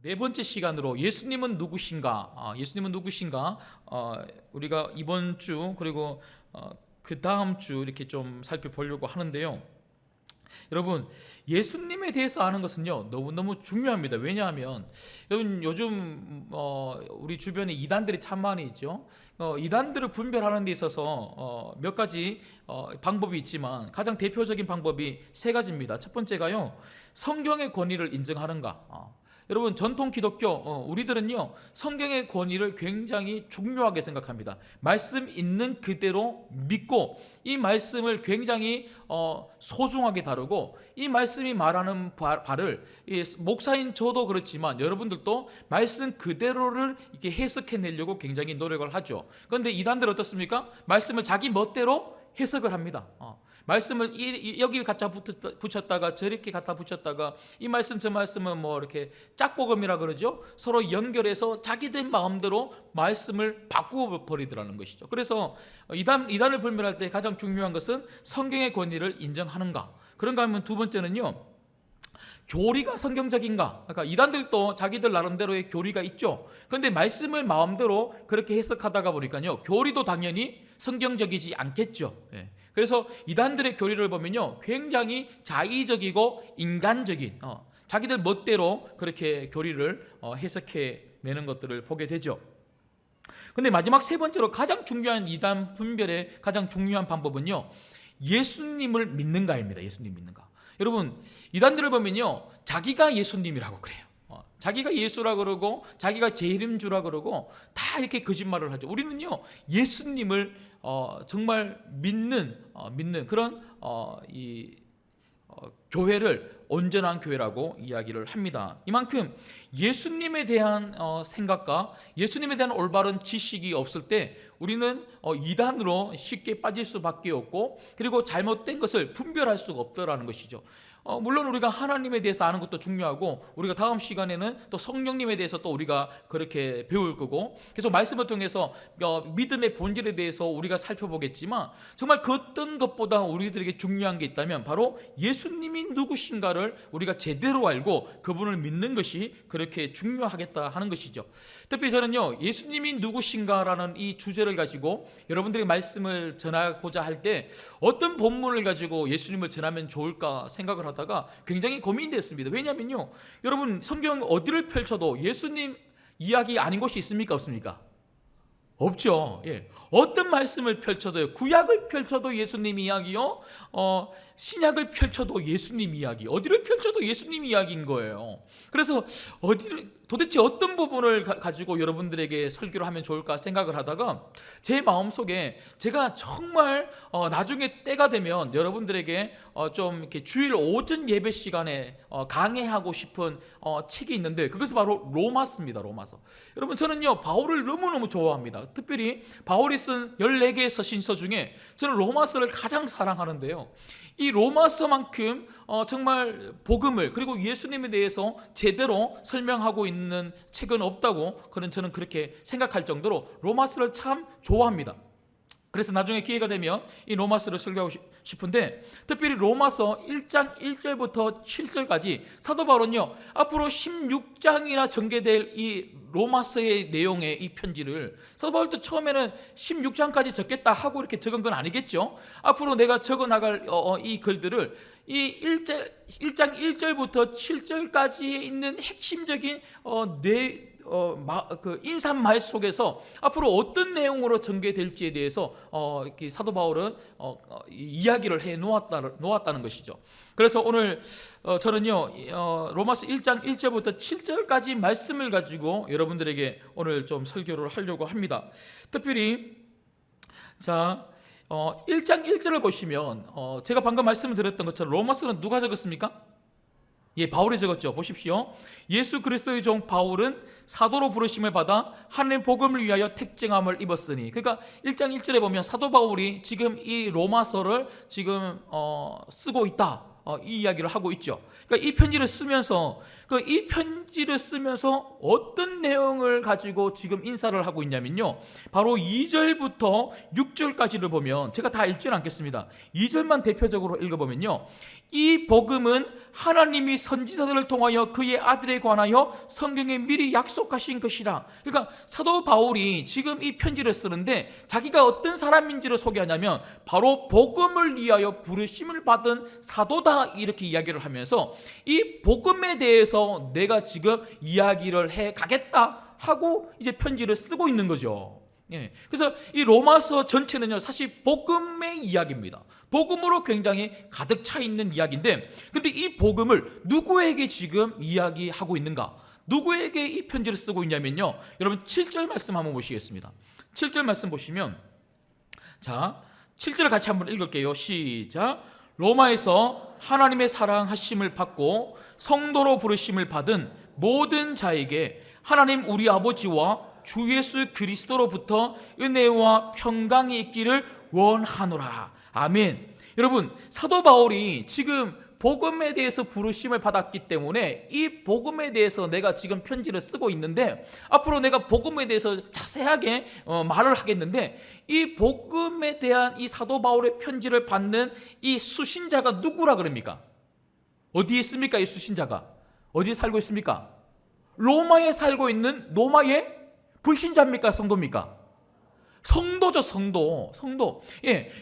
네 번째 시간으로 예수님은 누구신가? 예수님은 누구신가? 우리가 이번 주 그리고 그 다음 주 이렇게 좀 살펴보려고 하는데요. 여러분, 예수님에 대해서 아는 것은요 너무너무 중요합니다. 왜냐하면 여러분 요즘 우리 주변에 이단들이 참 많이 있죠. 이단들을 분별하는 데 있어서 몇 가지 방법이 있지만 가장 대표적인 방법이 세 가지입니다. 첫 번째가요, 성경의 권위를 인정하는가. 여러분, 전통 기독교 우리들은요 성경의 권위를 굉장히 중요하게 생각합니다. 말씀 있는 그대로 믿고 이 말씀을 굉장히 소중하게 다루고 이 말씀이 말하는 바를 목사인 저도 그렇지만 여러분들도 말씀 그대로를 이렇게 해석해내려고 굉장히 노력을 하죠. 그런데 이단들 어떻습니까? 말씀을 자기 멋대로 해석을 합니다. 말씀을 여기 갖다 붙였다가 저렇게 갖다 붙였다가 이 말씀 저 말씀은 뭐 이렇게 짝복음이라 그러죠. 서로 연결해서 자기들 마음대로 말씀을 바꾸어 버리더라는 것이죠. 그래서 이단을 분별할 때 가장 중요한 것은 성경의 권위를 인정하는가. 그런가 하면 두 번째는요, 교리가 성경적인가? 그러니까 이단들도 자기들 나름대로의 교리가 있죠. 그런데 말씀을 마음대로 그렇게 해석하다가 보니까요, 교리도 당연히 성경적이지 않겠죠. 그래서 이단들의 교리를 보면요, 굉장히 자의적이고 인간적인 자기들 멋대로 그렇게 교리를 해석해 내는 것들을 보게 되죠. 근데 마지막 세 번째로 가장 중요한 이단 분별의 가장 중요한 방법은요, 예수님을 믿는가입니다. 예수님 믿는가. 여러분, 이단들을 보면요 자기가 예수님이라고 그래요. 자기가 예수라 그러고 자기가 제 이름 주라 그러고 다 이렇게 거짓말을 하죠. 우리는요 예수님을 정말 믿는 그런 교회를 온전한 교회라고 이야기를 합니다. 이만큼 예수님에 대한 생각과 예수님에 대한 올바른 지식이 없을 때 우리는 이단으로 쉽게 빠질 수밖에 없고, 그리고 잘못된 것을 분별할 수가 없다라는 것이죠. 물론 우리가 하나님에 대해서 아는 것도 중요하고, 우리가 다음 시간에는 또 성령님에 대해서 또 우리가 그렇게 배울 거고, 계속 말씀을 통해서 믿음의 본질에 대해서 우리가 살펴보겠지만, 정말 그 어떤 것보다 우리들에게 중요한 게 있다면 바로 예수님이 누구신가를 우리가 제대로 알고 그분을 믿는 것이 그렇게 중요하겠다 하는 것이죠. 특히 저는요 예수님이 누구신가라는 이 주제를 가지고 여러분들에게 말씀을 전하고자 할 때 어떤 본문을 가지고 예수님을 전하면 좋을까 생각을 하다가 굉장히 고민됐습니다. 왜냐하면요 여러분, 성경 어디를 펼쳐도 예수님 이야기 아닌 곳이 있습니까? 없습니까? 없죠. 어떤 말씀을 펼쳐도요, 구약을 펼쳐도 예수님 이야기요, 신약을 펼쳐도 예수님 이야기, 어디를 펼쳐도 예수님 이야기인 거예요. 그래서 도대체 어떤 부분을 가지고 여러분들에게 설교를 하면 좋을까 생각을 하다가 제 마음속에 제가 정말 나중에 때가 되면 여러분들에게 좀 이렇게 주일 오전 예배 시간에 강해하고 싶은 책이 있는데, 그것은 바로 로마서입니다. 로마서. 여러분, 저는요 바울을 너무너무 좋아합니다. 특별히 바울이 쓴 14개의 서신서 중에 저는 로마서를 가장 사랑하는데요, 이 로마서만큼 정말 복음을 그리고 예수님에 대해서 제대로 설명하고 있는 책은 없다고 저는 그렇게 생각할 정도로 로마서를 참 좋아합니다. 그래서 나중에 기회가 되면 이 로마서를 설교하고 싶은데, 특별히 로마서 1장 1절부터 7절까지 사도 바울은요 앞으로 16장이나 전개될 이 로마서의 내용의 이 편지를 사도 바울도 처음에는 16장까지 적겠다 하고 이렇게 적은 건 아니겠죠. 앞으로 내가 적어 나갈 이 글들을 이 1장 1절부터 7절까지에 있는 핵심적인 그 인사말 속에서 앞으로 어떤 내용으로 전개될지에 대해서 이렇게 사도 바울은 이야기를 해 놓았다는 것이죠. 그래서 오늘 저는요 로마서 1장 1절부터 7절까지 말씀을 가지고 여러분들에게 오늘 좀 설교를 하려고 합니다. 특별히 1장 1절을 보시면 제가 방금 말씀을 드렸던 것처럼 로마서는 누가 적었습니까? 바울이 적었죠. 보십시오. 예수 그리스도의 종 바울은 사도로 부르심을 받아 하나님의 복음을 위하여 택정함을 입었으니. 그러니까 1장 1절에 보면 사도 바울이 지금 이 로마서를 지금 쓰고 있다. 이 이야기를 하고 있죠. 그러니까 이 편지를 쓰면서 어떤 내용을 가지고 지금 인사를 하고 있냐면요, 바로 2절부터 6절까지를 보면, 제가 다 읽지는 않겠습니다. 2절만 대표적으로 읽어보면요, 이 복음은 하나님이 선지자들을 통하여 그의 아들에 관하여 성경에 미리 약속하신 것이라. 그러니까 사도 바울이 지금 이 편지를 쓰는데 자기가 어떤 사람인지를 소개하냐면 바로 복음을 위하여 부르심을 받은 사도다, 이렇게 이야기를 하면서 이 복음에 대해서 내가 지금 이야기를 해 가겠다 하고 이제 편지를 쓰고 있는 거죠. 그래서 이 로마서 전체는요, 사실 복음의 이야기입니다. 복음으로 굉장히 가득 차 있는 이야기인데, 근데 이 복음을 누구에게 지금 이야기하고 있는가? 누구에게 이 편지를 쓰고 있냐면요, 여러분 7절 말씀 한번 보시겠습니다. 7절 말씀 보시면, 자, 7절 같이 한번 읽을게요. 시작. 로마에서 하나님의 사랑하심을 받고 성도로 부르심을 받은 모든 자에게 하나님 우리 아버지와 주 예수 그리스도로부터 은혜와 평강이 있기를 원하노라. 아멘. 여러분, 사도 바울이 지금 복음에 대해서 부르심을 받았기 때문에 이 복음에 대해서 내가 지금 편지를 쓰고 있는데, 앞으로 내가 복음에 대해서 자세하게 말을 하겠는데, 이 복음에 대한 이 사도 바울의 편지를 받는 이 수신자가 누구라 그럽니까? 어디에 있습니까? 이 수신자가 어디에 살고 있습니까? 로마에 살고 있는 로마의 불신자입니까? 성도입니까? 성도죠, 성도.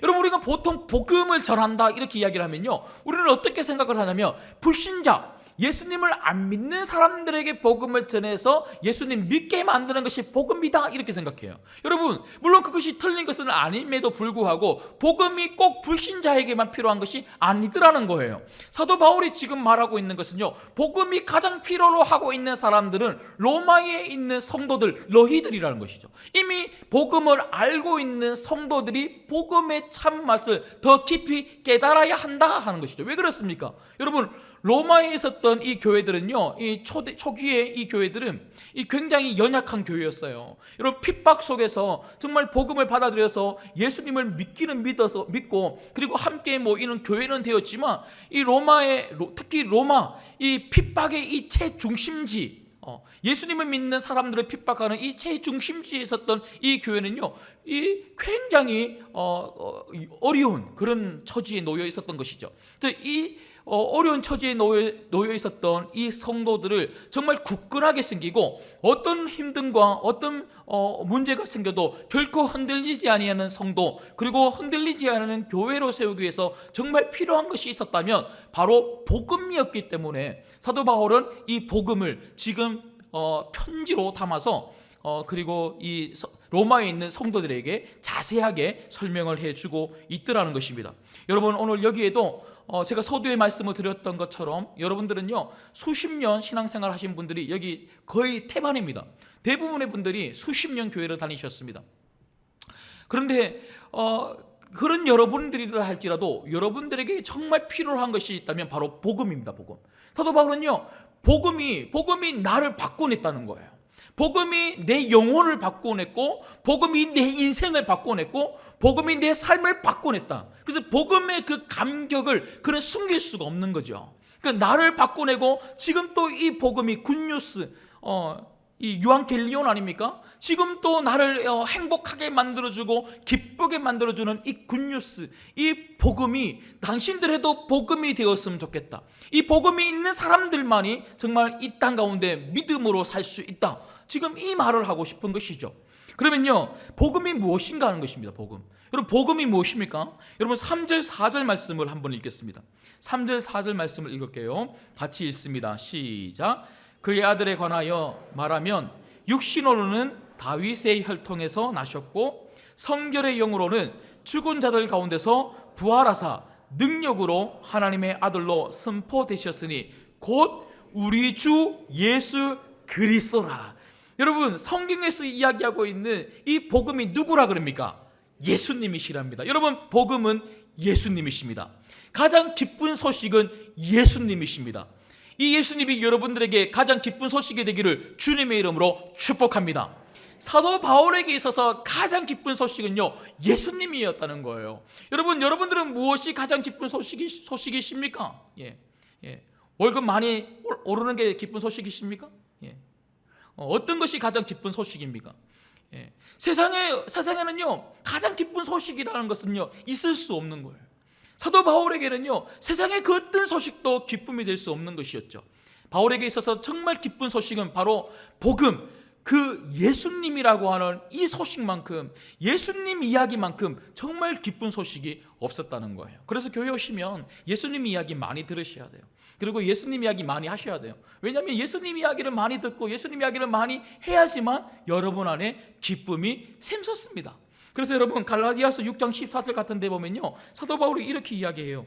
여러분, 우리가 보통 복음을 전한다 이렇게 이야기를 하면요, 우리는 어떻게 생각을 하냐면, 불신자, 예수님을 안 믿는 사람들에게 복음을 전해서 예수님 믿게 만드는 것이 복음이다, 이렇게 생각해요. 여러분, 물론 그것이 틀린 것은 아님에도 불구하고 복음이 꼭 불신자에게만 필요한 것이 아니더라는 거예요. 사도 바울이 지금 말하고 있는 것은요, 복음이 가장 필요로 하고 있는 사람들은 로마에 있는 성도들, 너희들이라는 것이죠. 이미 복음을 알고 있는 성도들이 복음의 참맛을 더 깊이 깨달아야 한다 하는 것이죠. 왜 그렇습니까? 여러분, 로마에 있었던 이 교회들은요, 이 초기에 이 교회들은 이 굉장히 연약한 교회였어요. 여러분, 핍박 속에서 정말 복음을 받아들여서 예수님을 믿고 그리고 함께 모이는 교회는 되었지만, 이 특히 로마 이 핍박의 이 최중심지, 예수님을 믿는 사람들을 핍박하는 이 최중심지에 있었던 이 교회는요, 이 굉장히 어려운 그런 처지에 놓여 있었던 것이죠. 이 어려운 처지에 놓여 있었던 이 성도들을 정말 굳건하게 생기고, 어떤 힘듦과 어떤 문제가 생겨도 결코 흔들리지 아니하는 성도, 그리고 흔들리지 않는 교회로 세우기 위해서 정말 필요한 것이 있었다면 바로 복음이었기 때문에 사도 바울은 이 복음을 지금 편지로 담아서 그리고 이 로마에 있는 성도들에게 자세하게 설명을 해주고 있더라는 것입니다. 여러분, 오늘 여기에도 제가 서두에 말씀을 드렸던 것처럼 여러분들은요, 수십 년 신앙생활 하신 분들이 여기 거의 태반입니다. 대부분의 분들이 수십 년 교회를 다니셨습니다. 그런데 그런 여러분들이라 할지라도 여러분들에게 정말 필요한 것이 있다면 바로 복음입니다. 복음. 사도 바울은요, 복음이 나를 바꿔냈다는 거예요. 복음이 내 영혼을 바꿔냈고, 복음이 내 인생을 바꿔냈고, 복음이 내 삶을 바꿔냈다. 그래서 복음의 그 감격을 그는 숨길 수가 없는 거죠. 그러니까 나를 바꿔내고, 지금 또 이 복음이 굿뉴스, 이 유앙겔리온 아닙니까? 지금 또 나를 행복하게 만들어주고 기쁘게 만들어주는 이 굿뉴스, 이 복음이 당신들에도 복음이 되었으면 좋겠다. 이 복음이 있는 사람들만이 정말 이 땅 가운데 믿음으로 살 수 있다. 지금 이 말을 하고 싶은 것이죠. 그러면요, 복음이 무엇인가 하는 것입니다. 복음. 여러분, 복음이 무엇입니까? 여러분, 3절 4절 말씀을 한번 읽겠습니다. 3절 4절 말씀을 읽을게요. 같이 읽습니다. 시작. 그의 아들에 관하여 말하면 육신으로는 다윗의 혈통에서 나셨고 성결의 영으로는 죽은 자들 가운데서 부활하사 능력으로 하나님의 아들로 선포되셨으니 곧 우리 주 예수 그리스도라. 여러분, 성경에서 이야기하고 있는 이 복음이 누구라 그럽니까? 예수님이시랍니다. 여러분, 복음은 예수님이십니다. 가장 기쁜 소식은 예수님이십니다. 이 예수님이 여러분들에게 가장 기쁜 소식이 되기를 주님의 이름으로 축복합니다. 사도 바울에게 있어서 가장 기쁜 소식은요, 예수님이었다는 거예요. 여러분들은 무엇이 가장 기쁜 소식이십니까? 월급 많이 오르는 게 기쁜 소식이십니까? 어떤 것이 가장 기쁜 소식입니까? 세상에는요, 가장 기쁜 소식이라는 것은요, 있을 수 없는 거예요. 사도 바울에게는요, 세상의 그 어떤 소식도 기쁨이 될 수 없는 것이었죠. 바울에게 있어서 정말 기쁜 소식은 바로 복음, 그 예수님이라고 하는 이 소식만큼, 예수님 이야기만큼 정말 기쁜 소식이 없었다는 거예요. 그래서 교회 오시면 예수님 이야기 많이 들으셔야 돼요. 그리고 예수님 이야기 많이 하셔야 돼요. 왜냐하면 예수님 이야기를 많이 듣고 예수님 이야기를 많이 해야지만 여러분 안에 기쁨이 샘솟습니다. 그래서 여러분, 갈라디아서 6장 14절 같은 데 보면요, 사도 바울이 이렇게 이야기해요.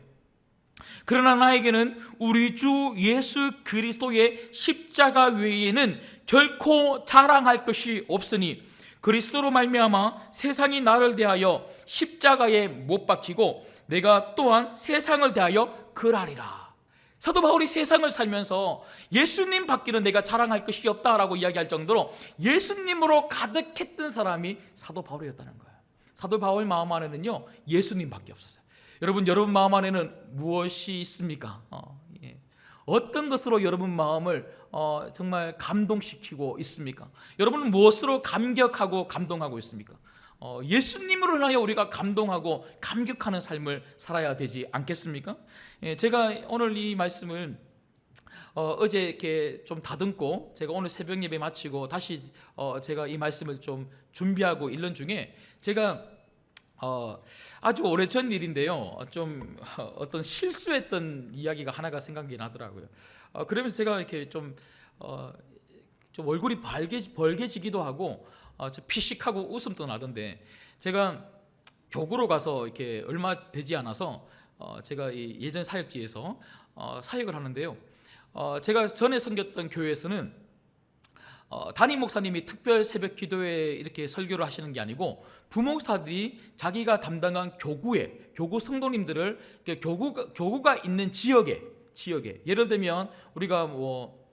그러나 나에게는 우리 주 예수 그리스도의 십자가 외에는 결코 자랑할 것이 없으니 그리스도로 말미암아 세상이 나를 대하여 십자가에 못 박히고 내가 또한 세상을 대하여 그라리라. 사도 바울이 세상을 살면서 예수님 밖에는 내가 자랑할 것이 없다라고 이야기할 정도로 예수님으로 가득했던 사람이 사도 바울이었다는 거예요. 사도 바울 마음 안에는요, 예수님밖에 없었어요. 여러분 마음 안에는 무엇이 있습니까? 어떤 것으로 여러분 마음을 정말 감동시키고 있습니까? 여러분은 무엇으로 감격하고 감동하고 있습니까? 예수님으로 인하여 우리가 감동하고 감격하는 삶을 살아야 되지 않겠습니까? 제가 오늘 이 말씀을 어제 이렇게 좀 다듬고 제가 오늘 새벽 예배 마치고 다시 제가 이 말씀을 좀 준비하고 읽는 중에 제가 아주 오래전 일인데요, 좀 어떤 실수했던 이야기가 하나가 생각이 나더라고요. 그러면서 제가 이렇게 좀 얼굴이 벌개지기도 하고 좀 피식하고 웃음도 나던데, 제가 교구로 가서 이렇게 얼마 되지 않아서 제가 이 예전 사역지에서 사역을 하는데요, 제가 전에 섬겼던 교회에서는 담임 목사님이 특별 새벽 기도회 이렇게 설교를 하시는 게 아니고 부목사들이 자기가 담당한 교구 성도님들을 교구가 있는 지역에 예를 들면 우리가 뭐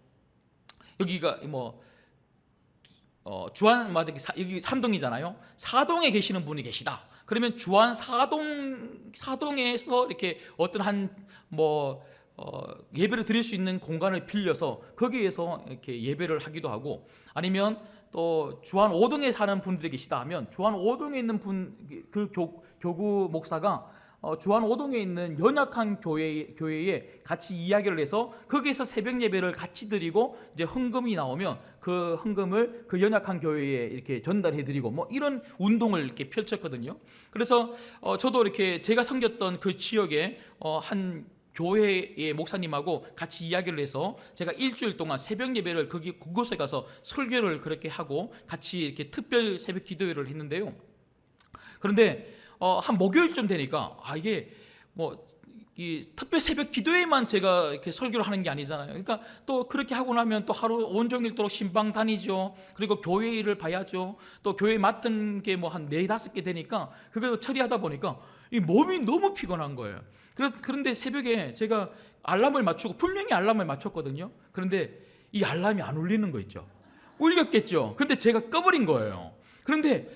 여기가 뭐 주안 여기 삼동이잖아요. 사동에 계시는 분이 계시다. 그러면 주안 사동에서 이렇게 어떤 예배를 드릴 수 있는 공간을 빌려서 거기에서 이렇게 예배를 하기도 하고, 아니면 또 주안 5동에 사는 분들이 계시다 하면 주안 5동에 있는 그 교구 목사가 주안 5동에 있는 연약한 교회에 같이 이야기를 해서 거기에서 새벽 예배를 같이 드리고 이제 헌금이 나오면 그 헌금을 그 연약한 교회에 이렇게 전달해 드리고 뭐 이런 운동을 이렇게 펼쳤거든요. 그래서 저도 이렇게 제가 섬겼던 그 지역에 한 교회의 목사님하고 같이 이야기를 해서 제가 일주일 동안 새벽 예배를 그곳에 가서 설교를 그렇게 하고 같이 이렇게 특별 새벽 기도회를 했는데요. 그런데 한 목요일쯤 되니까 이게 이 특별 새벽 기도회만 제가 이렇게 설교를 하는 게 아니잖아요. 그러니까 또 그렇게 하고 나면 또 하루 온종일 또 신방 다니죠. 그리고 교회 일을 봐야죠. 또 교회 맡은 게 뭐 한 4-5개 되니까 그걸 처리하다 보니까 이 몸이 너무 피곤한 거예요. 그런데 새벽에 제가 알람을 맞추고 분명히 알람을 맞췄거든요. 그런데 이 알람이 안 울리는 거 있죠. 울렸겠죠. 근데 제가 꺼버린 거예요. 그런데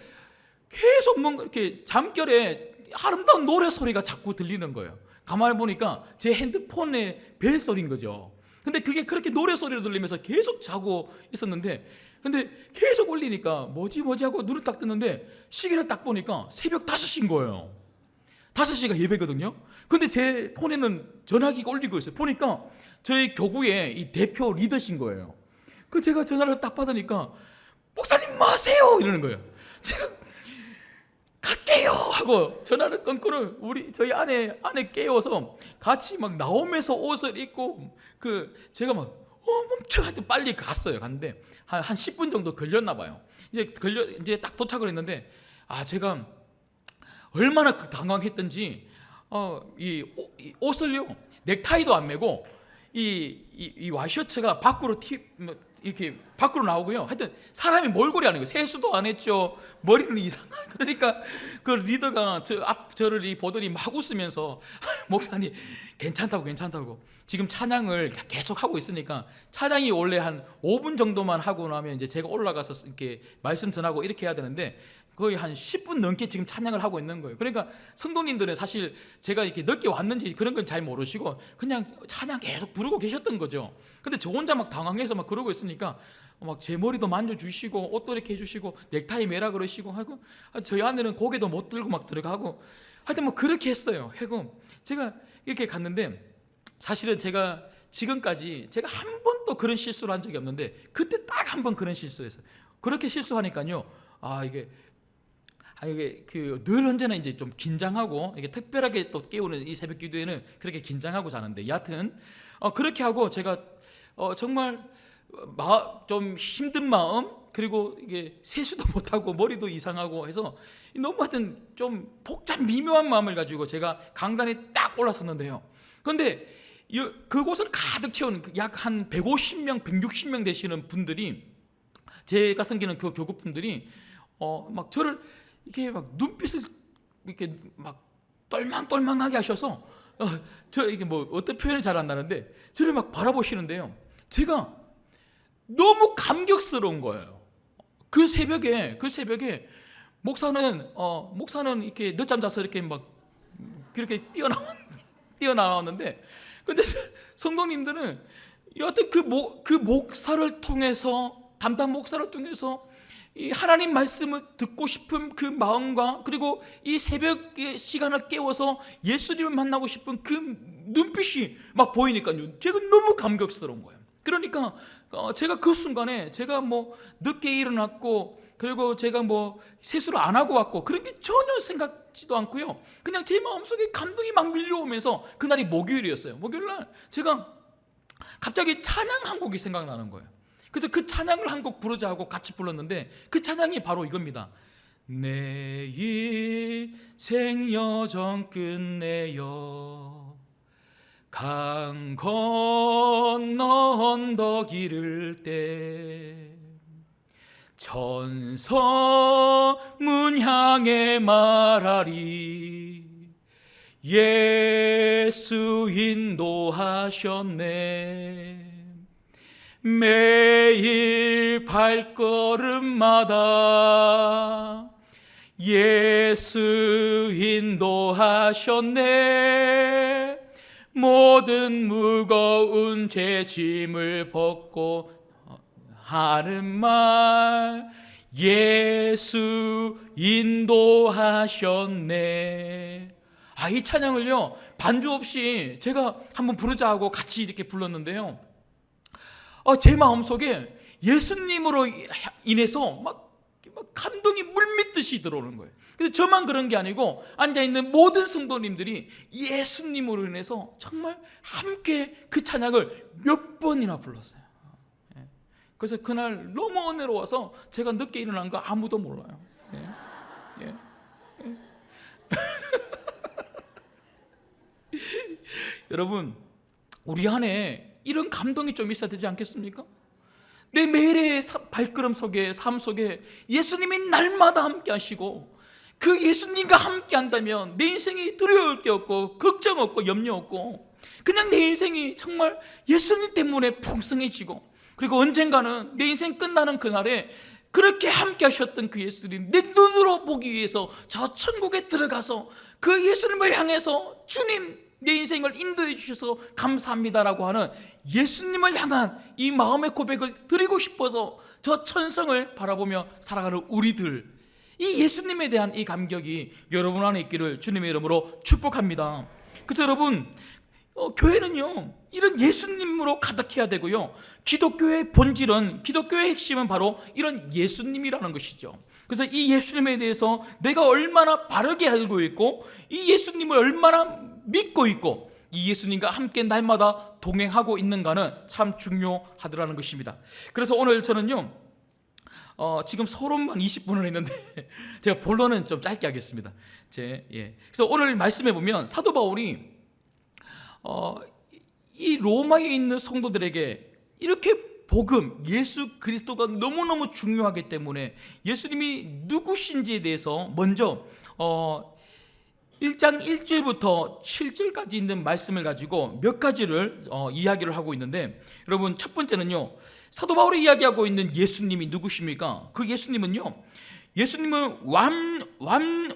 계속 뭔가 이렇게 잠결에 아름다운 노래 소리가 자꾸 들리는 거예요. 가만히 보니까 제 핸드폰에 벨 소리인 거죠. 근데 그게 그렇게 노래 소리로 들리면서 계속 자고 있었는데, 근데 계속 울리니까 뭐지 하고 눈을 딱 뜨는데 시계를 딱 보니까 새벽 5시인 거예요. 5시가 예배거든요. 근데 제 폰에는 전화기가 울리고 있어요. 보니까 저희 교구의 이 대표 리더신 거예요. 제가 전화를 딱 받으니까 목사님 마세요 이러는 거예요. 제가 갈게요 하고 전화를 끊고는 저희 아내 깨워서 같이 막 나오면서 옷을 입고 제가 막 멈춰가지고 빨리 갔는데 한 10분 정도 걸렸나 봐요. 이제 딱 도착을 했는데 제가 얼마나 당황했던지 이 옷을요 넥타이도 안 매고 이 와이셔츠가 밖으로 이렇게 밖으로 나오고요. 하여튼 사람이 몰골이 하는 거예요. 세수도 안 했죠. 머리는 이상한. 그러니까 그 리더가 저를 보더니 막 웃으면서 목사님 괜찮다고 지금 찬양을 계속 하고 있으니까 찬양이 원래 한 5분 정도만 하고 나면 이제 제가 올라가서 이렇게 말씀 전하고 이렇게 해야 되는데 거의 한 10분 넘게 지금 찬양을 하고 있는 거예요. 그러니까 성도님들은 사실 제가 이렇게 늦게 왔는지 그런 건 잘 모르시고 그냥 찬양 계속 부르고 계셨던 거죠. 근데 저 혼자 막 당황해서 막 그러고 있으니까 막 제 머리도 만져주시고 옷도 이렇게 해주시고 넥타이 매라 그러시고 하고 저희 아내는 고개도 못 들고 막 들어가고 하여튼 뭐 그렇게 했어요. 하고 제가 이렇게 갔는데 사실은 제가 지금까지 제가 한 번도 그런 실수를 한 적이 없는데 그때 딱 한 번 그런 실수했어요. 그렇게 실수하니까요. 이게 늘 언제나 이제 좀 긴장하고 이게 특별하게 또 깨우는 이 새벽 기도에는 그렇게 긴장하고 자는데 여하튼 그렇게 하고 제가 정말 좀 힘든 마음 그리고 이게 세수도 못하고 머리도 이상하고 해서 너무 하여튼 좀 복잡 미묘한 마음을 가지고 제가 강단에 딱 올라섰는데요. 그런데 그곳을 가득 채우는 약 한 150명, 160명 되시는 분들이 제가 섬기는 그 교구분들이 막 저를 이게 막 눈빛을 이렇게 막 똘망똘망하게 하셔서 저 이게 뭐 어떤 표현이 잘 안 나는데 저를 막 바라보시는데요. 제가 너무 감격스러운 거예요. 그 새벽에 목사는 이렇게 늦잠 자서 이렇게 막 그렇게 뛰어나왔는데 근데 성도님들은 여하튼 그 목사를 통해서 담당 목사를 통해서 이 하나님 말씀을 듣고 싶은 그 마음과 그리고 이 새벽의 시간을 깨워서 예수님을 만나고 싶은 그 눈빛이 막 보이니까요. 제가 너무 감격스러운 거예요. 그러니까 제가 그 순간에 제가 뭐 늦게 일어났고 그리고 제가 뭐 세수를 안 하고 왔고 그런 게 전혀 생각지도 않고요. 그냥 제 마음속에 감동이 막 밀려오면서 그날이 목요일이었어요. 목요일날 제가 갑자기 찬양 한 곡이 생각나는 거예요. 그래서 그 찬양을 한 곡 부르자 하고 같이 불렀는데 그 찬양이 바로 이겁니다. 내 인생 여정 끝내어 강 건너 언덕 이를 때 천성문 향해 말하리 예수 인도하셨네 매일 발걸음마다 예수 인도하셨네 모든 무거운 제 짐을 벗고 하는 말 예수 인도하셨네. 이 찬양을요 반주 없이 제가 한번 부르자 하고 같이 이렇게 불렀는데요. 제 마음속에 예수님으로 인해서 막 감동이 물밀듯이 들어오는 거예요. 근데 저만 그런 게 아니고 앉아있는 모든 성도님들이 예수님으로 인해서 정말 함께 그 찬양을 몇 번이나 불렀어요. 그래서 그날 너무 은혜로워서 제가 늦게 일어난 거 아무도 몰라요. 여러분 우리 안에 이런 감동이 좀 있어야 되지 않겠습니까? 내 매일의 발걸음 속에 삶 속에 예수님이 날마다 함께 하시고 그 예수님과 함께 한다면 내 인생이 두려울 게 없고 걱정 없고 염려 없고 그냥 내 인생이 정말 예수님 때문에 풍성해지고 그리고 언젠가는 내 인생 끝나는 그날에 그렇게 함께 하셨던 그 예수님 내 눈으로 보기 위해서 저 천국에 들어가서 그 예수님을 향해서 주님 내 인생을 인도해 주셔서 감사합니다라고 하는 예수님을 향한 이 마음의 고백을 드리고 싶어서 저 천성을 바라보며 살아가는 우리들 이 예수님에 대한 이 감격이 여러분 안에 있기를 주님의 이름으로 축복합니다. 그래서 여러분 교회는요 이런 예수님으로 가득해야 되고요 기독교의 본질은 기독교의 핵심은 바로 이런 예수님이라는 것이죠. 그래서 이 예수님에 대해서 내가 얼마나 바르게 알고 있고 이 예수님을 얼마나 믿고 있고 이 예수님과 함께 날마다 동행하고 있는가는 참 중요하더라는 것입니다. 그래서 오늘 저는요 지금 서론만 20분을 했는데 제가 본론은 좀 짧게 하겠습니다. 그래서 오늘 말씀해 보면 사도 바울이 이 로마에 있는 성도들에게 이렇게 복음, 예수 그리스도가 너무너무 중요하기 때문에 예수님이 누구신지에 대해서 먼저 1장 1절부터 7절까지 있는 말씀을 가지고 몇 가지를 이야기를 하고 있는데, 여러분 첫 번째는요, 사도 바울이 이야기하고 있는 예수님이 누구십니까? 그 예수님은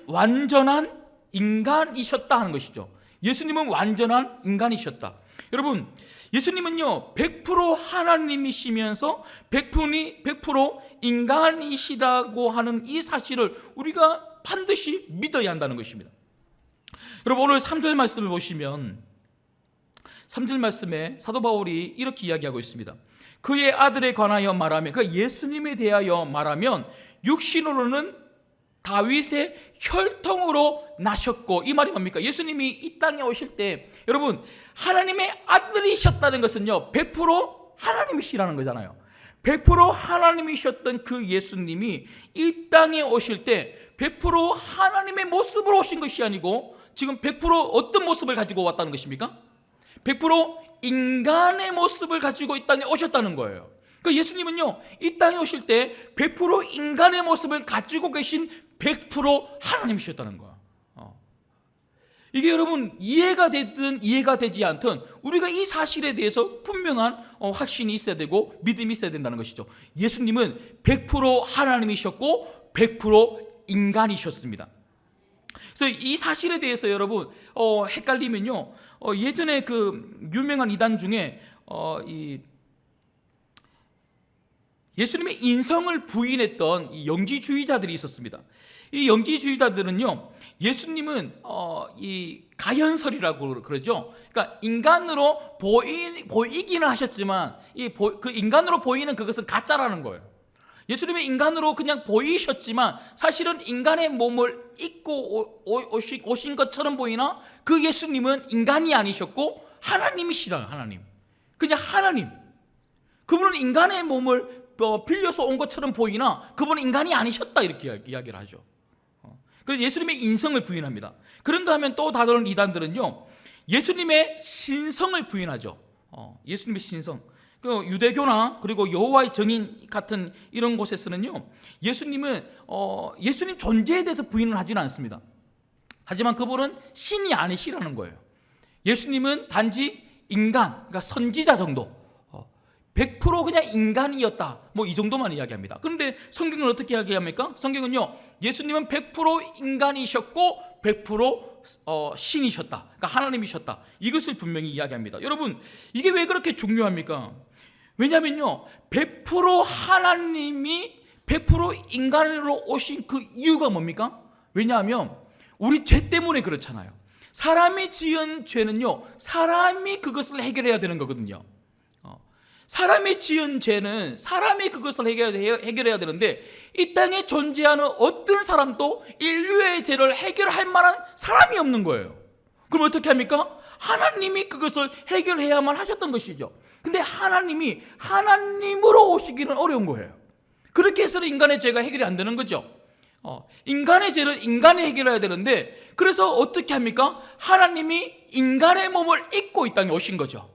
완전한 인간이셨다 하는 것이죠. 예수님은 완전한 인간이셨다. 여러분, 예수님은요 100% 하나님이시면서 100% 인간이시라고 하는 이 사실을 우리가 반드시 믿어야 한다는 것입니다. 여러분, 오늘 3절 말씀을 보시면 3절 말씀에 사도 바울이 이렇게 이야기하고 있습니다. 그의 아들에 관하여 말하면, 그 예수님에 대하여 말하면 육신으로는 다윗의 혈통으로 나셨고, 이 말이 뭡니까? 예수님이 이 땅에 오실 때 여러분 하나님의 아들이셨다는 것은요 100% 하나님이시라는 거잖아요. 100% 하나님이셨던 그 예수님이 이 땅에 오실 때 100% 하나님의 모습으로 오신 것이 아니고 지금 100% 어떤 모습을 가지고 왔다는 것입니까? 100% 인간의 모습을 가지고 이 땅에 오셨다는 거예요. 그러니까 예수님은요 이 땅에 오실 때 100% 인간의 모습을 가지고 계신 100% 하나님이셨다는 거야. 이게 여러분 이해가 되든 이해가 되지 않든 우리가 이 사실에 대해서 분명한 확신이 있어야 되고 믿음이 있어야 된다는 것이죠. 예수님은 100% 하나님이셨고 100% 인간이셨습니다. 그래서 이 사실에 대해서 여러분 헷갈리면요, 예전에 그 유명한 이단 중에 이 예수님의 인성을 부인했던 이 영지주의자들이 있었습니다. 이 영지주의자들은요, 예수님은 이 가현설이라고 그러죠. 그러니까 인간으로 보이기는 하셨지만 그 인간으로 보이는 그것은 가짜라는 거예요. 예수님이 인간으로 그냥 보이셨지만 사실은 인간의 몸을 입고 오신 것처럼 보이나 그 예수님은 인간이 아니셨고 하나님이시라. 하나님, 그냥 하나님. 그분은 인간의 몸을 빌려서 온 것처럼 보이나 그분은 인간이 아니셨다, 이렇게 이야기를 하죠. 그래서 예수님의 인성을 부인합니다. 그런가 하면 또 다른 이단들은요 예수님의 신성을 부인하죠. 예수님의 신성. 그 유대교나 그리고 여호와의 증인 같은 이런 곳에서는요 예수님 존재에 대해서 부인을 하지는 않습니다. 하지만 그분은 신이 아니시라는 거예요. 예수님은 단지 인간, 그러니까 선지자 정도, 100% 그냥 인간이었다, 뭐 이 정도만 이야기합니다. 그런데 성경은 어떻게 이야기합니까? 성경은요 예수님은 100% 인간이셨고 100% 신이셨다, 그러니까 하나님이셨다, 이것을 분명히 이야기합니다. 여러분, 이게 왜 그렇게 중요합니까? 왜냐하면요 100% 하나님이 100% 인간으로 오신 그 이유가 뭡니까? 왜냐하면 우리 죄 때문에 그렇잖아요. 사람이 지은 죄는요 사람이 그것을 해결해야 되는 거거든요. 사람이 지은 죄는 사람이 그것을 해결해야 되는데 이 땅에 존재하는 어떤 사람도 인류의 죄를 해결할 만한 사람이 없는 거예요. 그럼 어떻게 합니까? 하나님이 그것을 해결해야만 하셨던 것이죠. 근데 하나님이 하나님으로 오시기는 어려운 거예요. 그렇게 해서는 인간의 죄가 해결이 안 되는 거죠. 인간의 죄를 인간이 해결해야 되는데, 그래서 어떻게 합니까? 하나님이 인간의 몸을 입고 이 땅에 오신 거죠.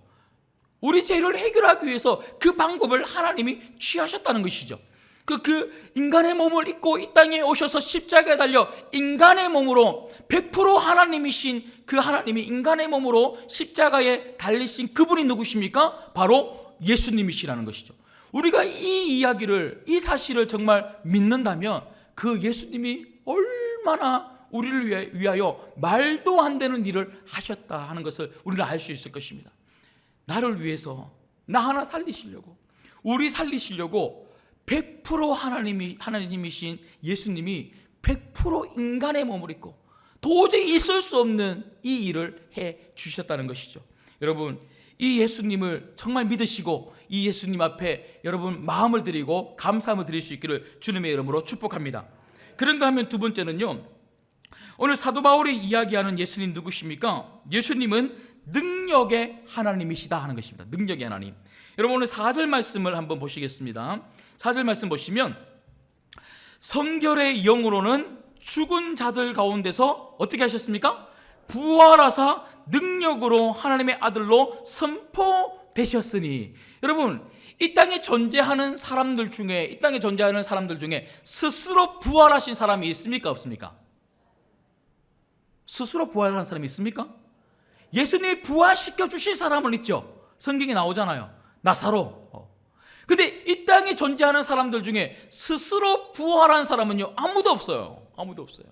우리 죄를 해결하기 위해서 그 방법을 하나님이 취하셨다는 것이죠. 그 인간의 몸을 입고 이 땅에 오셔서 십자가에 달려 인간의 몸으로 100% 하나님이신 그 하나님이 인간의 몸으로 십자가에 달리신 그분이 누구십니까? 바로 예수님이시라는 것이죠. 우리가 이 이야기를, 이 사실을 정말 믿는다면 그 예수님이 얼마나 우리를 위하여 말도 안 되는 일을 하셨다 하는 것을 우리는 알 수 있을 것입니다. 나를 위해서 나 하나 살리시려고, 우리 살리시려고 100% 하나님이신 예수님이 100% 인간의 몸을 입고 도저히 있을 수 없는 이 일을 해 주셨다는 것이죠. 여러분, 이 예수님을 정말 믿으시고 이 예수님 앞에 여러분 마음을 드리고 감사함을 드릴 수 있기를 주님의 이름으로 축복합니다. 그런가 하면 두 번째는요, 오늘 사도 바울이 이야기하는 예수님 누구십니까? 예수님은 능력의 하나님이시다 하는 것입니다. 능력의 하나님. 여러분, 오늘 4절 말씀을 한번 보시겠습니다. 4절 말씀 보시면 성결의 영으로는 죽은 자들 가운데서 어떻게 하셨습니까? 부활하사 능력으로 하나님의 아들로 선포되셨으니. 여러분, 이 땅에 존재하는 사람들 중에 스스로 부활하신 사람이 있습니까? 없습니까? 스스로 부활한 사람이 있습니까? 예수님이 부활시켜 주실 사람은 있죠. 성경에 나오잖아요. 나사로. 근데 이 땅에 존재하는 사람들 중에 스스로 부활한 사람은요, 아무도 없어요. 아무도 없어요.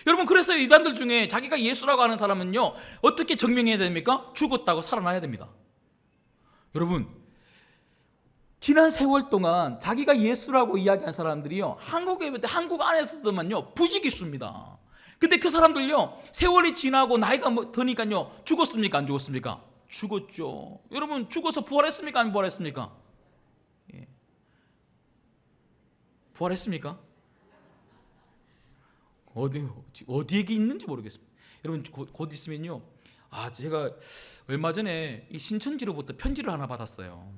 여러분, 그래서 이단들 중에 자기가 예수라고 하는 사람은요, 어떻게 증명해야 됩니까? 죽었다고 살아나야 됩니다. 여러분, 지난 세월 동안 자기가 예수라고 이야기한 사람들이요, 한국 안에서도만요 부지기수입니다. 근데 그 사람들요, 세월이 지나고 나이가 드니까요, 죽었습니까? 안 죽었습니까? 죽었죠. 여러분, 죽어서 부활했습니까? 안 부활했습니까? 예. 부활했습니까? 어디에 있는지 모르겠습니다. 여러분, 곧 있으면요, 제가 얼마 전에 이 신천지로부터 편지를 하나 받았어요.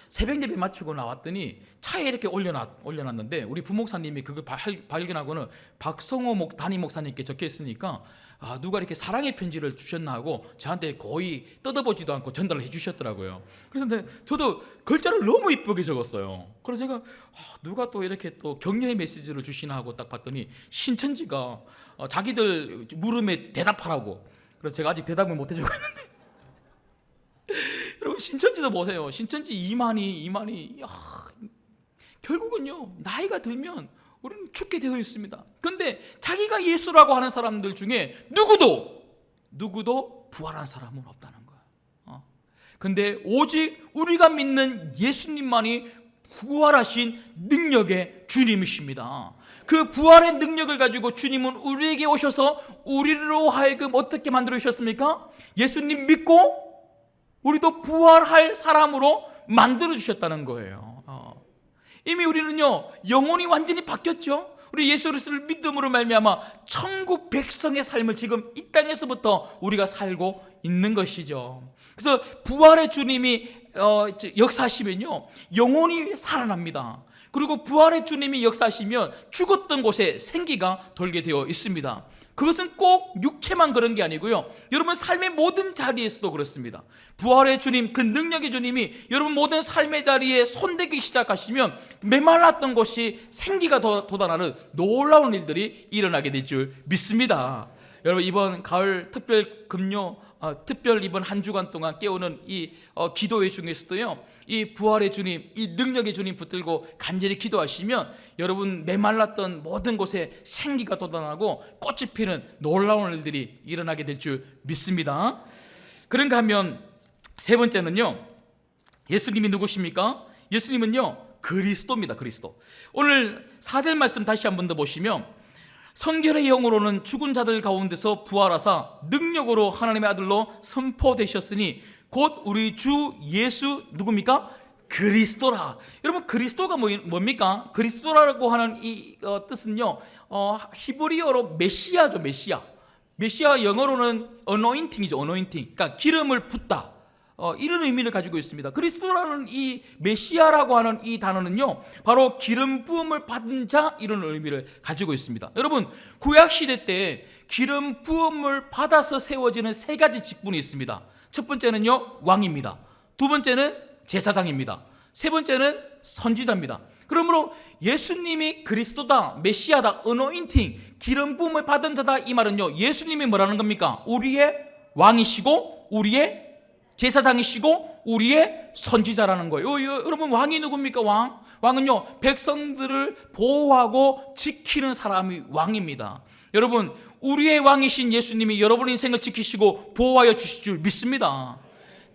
새벽 예배 마치고 나왔더니 차에 이렇게 올려놨는데, 우리 부목사님이 그걸 발견하고는 박성호 담임 목사님께 적혀 있으니까 누가 이렇게 사랑의 편지를 주셨나 하고 저한테 거의 뜯어보지도 않고 전달을 해주셨더라고요. 그래서 저도 글자를 너무 이쁘게 적었어요. 그래서 제가 누가 또 이렇게 또 격려의 메시지를 주시나 하고 딱 봤더니 신천지가 자기들 물음에 대답하라고. 그래서 제가 아직 대답을 못 해주고 있는데 여러분, 신천지도 보세요. 신천지 이만희 결국은요, 나이가 들면 우리는 죽게 되어 있습니다. 그런데 자기가 예수라고 하는 사람들 중에 누구도 부활한 사람은 없다는 거예요. 근데 오직 우리가 믿는 예수님만이 부활하신 능력의 주님이십니다. 그 부활의 능력을 가지고 주님은 우리에게 오셔서 우리로 하여금 어떻게 만들어 주셨습니까? 예수님 믿고 우리도 부활할 사람으로 만들어 주셨다는 거예요. 이미 우리는요, 영혼이 완전히 바뀌었죠. 우리 예수 그리스도를 믿음으로 말미암아 천국 백성의 삶을 지금 이 땅에서부터 우리가 살고 있는 것이죠. 그래서 부활의 주님이 역사하시면요, 영혼이 살아납니다. 그리고 부활의 주님이 역사하시면 죽었던 곳에 생기가 돌게 되어 있습니다. 그것은 꼭 육체만 그런 게 아니고요, 여러분 삶의 모든 자리에서도 그렇습니다. 부활의 주님, 그 능력의 주님이 여러분 모든 삶의 자리에 손대기 시작하시면 메말랐던 곳이 생기가 돋아나는 놀라운 일들이 일어나게 될 줄 믿습니다. 여러분, 이번 가을 특별 이번 한 주간 동안 깨우는 이 기도회 중에서도요, 이 부활의 주님, 이 능력의 주님 붙들고 간절히 기도하시면 여러분 메말랐던 모든 곳에 생기가 돋아나고 꽃이 피는 놀라운 일들이 일어나게 될 줄 믿습니다. 그런가 하면 세 번째는요, 예수님이 누구십니까? 예수님은요, 그리스도입니다. 그리스도. 오늘 4절 말씀 다시 한 번 더 보시면, 성결의 영으로는 죽은 자들 가운데서 부활하사 능력으로 하나님의 아들로 선포되셨으니 곧 우리 주 예수 누굽니까? 그리스도라. 여러분, 그리스도가 뭡니까? 그리스도라고 하는 이 뜻은요, 히브리어로 메시아죠. 메시아 영어로는 anointing이죠. 그러니까 기름을 붓다, 이런 의미를 가지고 있습니다. 그리스도라는 이 메시아라고 하는 이 단어는요, 바로 기름 부음을 받은 자, 이런 의미를 가지고 있습니다. 여러분, 구약 시대 때 기름 부음을 받아서 세워지는 세 가지 직분이 있습니다. 첫 번째는요, 왕입니다. 두 번째는 제사장입니다. 세 번째는 선지자입니다. 그러므로 예수님이 그리스도다, 메시아다, anointing, 기름 부음을 받은 자다, 이 말은요, 예수님이 뭐라는 겁니까? 우리의 왕이시고 우리의 제사장이시고 우리의 선지자라는 거예요. 여러분, 왕이 누굽니까? 왕은요, 백성들을 보호하고 지키는 사람이 왕입니다. 여러분, 우리의 왕이신 예수님이 여러분의 인생을 지키시고 보호하여 주실 줄 믿습니다.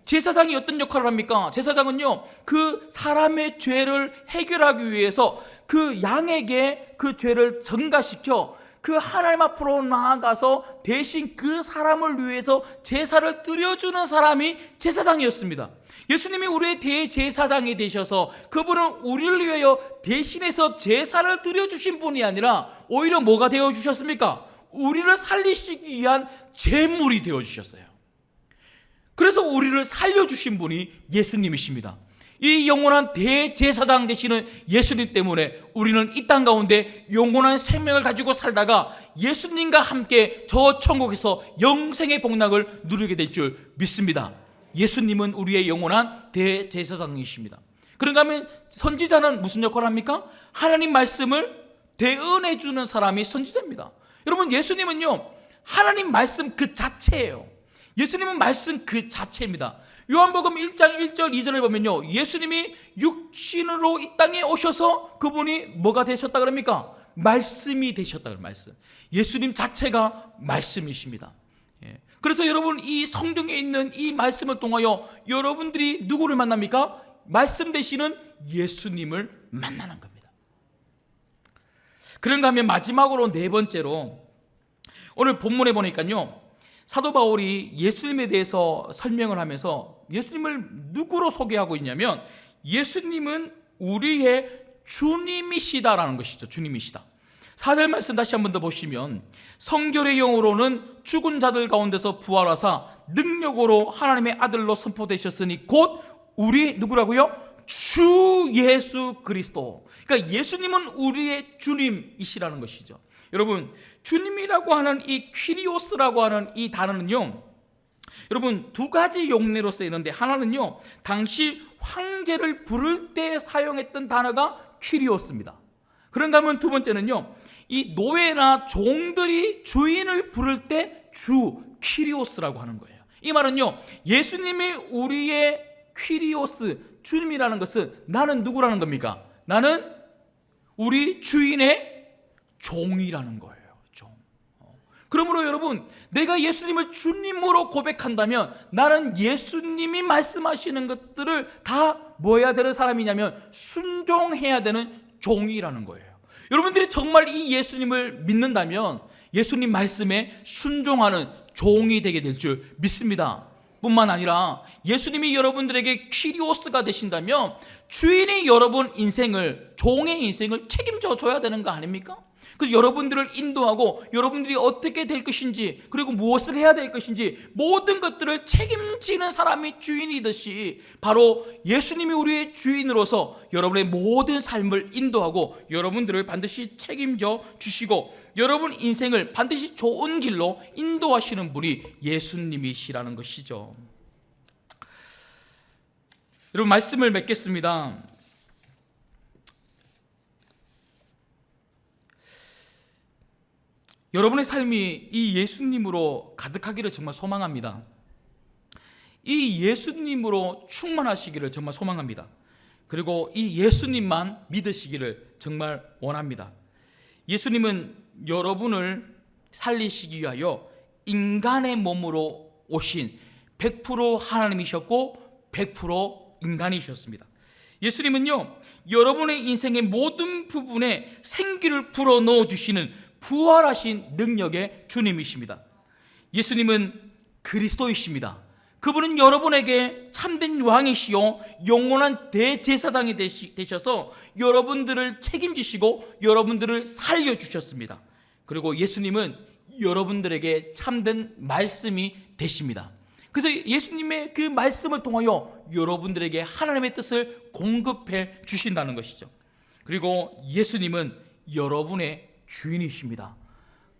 제사장이 어떤 역할을 합니까? 제사장은요, 그 사람의 죄를 해결하기 위해서 그 양에게 그 죄를 전가시켜 그 하나님 앞으로 나아가서 대신 그 사람을 위해서 제사를 드려주는 사람이 제사장이었습니다. 예수님이 우리의 대제사장이 되셔서 그분은 우리를 위하여 대신해서 제사를 드려주신 분이 아니라 오히려 뭐가 되어주셨습니까? 우리를 살리시기 위한 제물이 되어주셨어요. 그래서 우리를 살려주신 분이 예수님이십니다. 이 영원한 대제사장 되시는 예수님 때문에 우리는 이 땅 가운데 영원한 생명을 가지고 살다가 예수님과 함께 저 천국에서 영생의 복락을 누리게 될 줄 믿습니다. 예수님은 우리의 영원한 대제사장이십니다. 그런가 하면 선지자는 무슨 역할을 합니까? 하나님 말씀을 대언해 주는 사람이 선지자입니다. 여러분, 예수님은요 하나님 말씀 그 자체예요. 예수님은 말씀 그 자체입니다. 요한복음 1장 1절 2절을 보면요, 예수님이 육신으로 이 땅에 오셔서 그분이 뭐가 되셨다 그럽니까? 말씀이 되셨다 그래요. 말씀. 예수님 자체가 말씀이십니다. 그래서 여러분, 이 성경에 있는 이 말씀을 통하여 여러분들이 누구를 만납니까? 말씀 되시는 예수님을 만나는 겁니다. 그런가 하면 마지막으로 네 번째로, 오늘 본문에 보니까요 사도 바울이 예수님에 대해서 설명을 하면서 예수님을 누구로 소개하고 있냐면, 예수님은 우리의 주님이시다라는 것이죠. 주님이시다. 4절 말씀 다시 한 번 더 보시면, 성결의 영으로는 죽은 자들 가운데서 부활하사 능력으로 하나님의 아들로 선포되셨으니 곧 우리 누구라고요? 주 예수 그리스도. 그러니까 예수님은 우리의 주님이시라는 것이죠. 여러분, 주님이라고 하는 이 퀴리오스라고 하는 이 단어는요, 여러분 두 가지 용례로 쓰이는데, 하나는요 당시 황제를 부를 때 사용했던 단어가 퀴리오스입니다. 그런가 하면 두 번째는요, 이 노예나 종들이 주인을 부를 때 주 퀴리오스라고 하는 거예요. 이 말은요, 예수님이 우리의 퀴리오스, 주님이라는 것은 나는 누구라는 겁니까? 나는 우리 주인의 종이라는 거예요. 종. 그러므로 여러분, 내가 예수님을 주님으로 고백한다면 나는 예수님이 말씀하시는 것들을 다 뭐 해야 되는 사람이냐면 순종해야 되는 종이라는 거예요. 여러분들이 정말 이 예수님을 믿는다면 예수님 말씀에 순종하는 종이 되게 될 줄 믿습니다. 뿐만 아니라 예수님이 여러분들에게 퀴리오스가 되신다면 주인이 여러분 인생을, 종의 인생을 책임져 줘야 되는 거 아닙니까? 그래서 여러분들을 인도하고 여러분들이 어떻게 될 것인지, 그리고 무엇을 해야 될 것인지 모든 것들을 책임지는 사람이 주인이듯이, 바로 예수님이 우리의 주인으로서 여러분의 모든 삶을 인도하고 여러분들을 반드시 책임져 주시고 여러분 인생을 반드시 좋은 길로 인도하시는 분이 예수님이시라는 것이죠. 여러분, 말씀을 맺겠습니다. 여러분의 삶이 이 예수님으로 가득하기를 정말 소망합니다. 이 예수님으로 충만하시기를 정말 소망합니다. 그리고 이 예수님만 믿으시기를 정말 원합니다. 예수님은 여러분을 살리시기 위하여 인간의 몸으로 오신 100% 하나님이셨고 100% 인간이셨습니다. 예수님은요, 여러분의 인생의 모든 부분에 생기를 불어넣어 주시는 부활하신 능력의 주님이십니다. 예수님은 그리스도이십니다. 그분은 여러분에게 참된 왕이시요 영원한 대제사장이 되셔서 여러분들을 책임지시고 여러분들을 살려주셨습니다. 그리고 예수님은 여러분들에게 참된 말씀이 되십니다. 그래서 예수님의 그 말씀을 통하여 여러분들에게 하나님의 뜻을 공급해 주신다는 것이죠. 그리고 예수님은 여러분의 주인이십니다.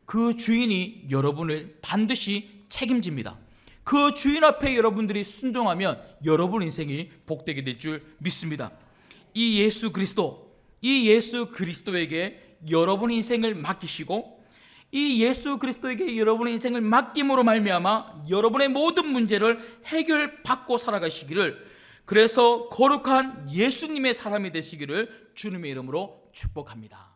그 주인이 여러분을 반드시 책임집니다. 그 주인 앞에 여러분들이 순종하면 여러분 인생이 복되게 될 줄 믿습니다. 이 예수 그리스도에게 여러분 인생을 맡기시고, 이 예수 그리스도에게 여러분의 인생을 맡김으로 말미암아 여러분의 모든 문제를 해결받고 살아가시기를, 그래서 거룩한 예수님의 사람이 되시기를 주님의 이름으로 축복합니다.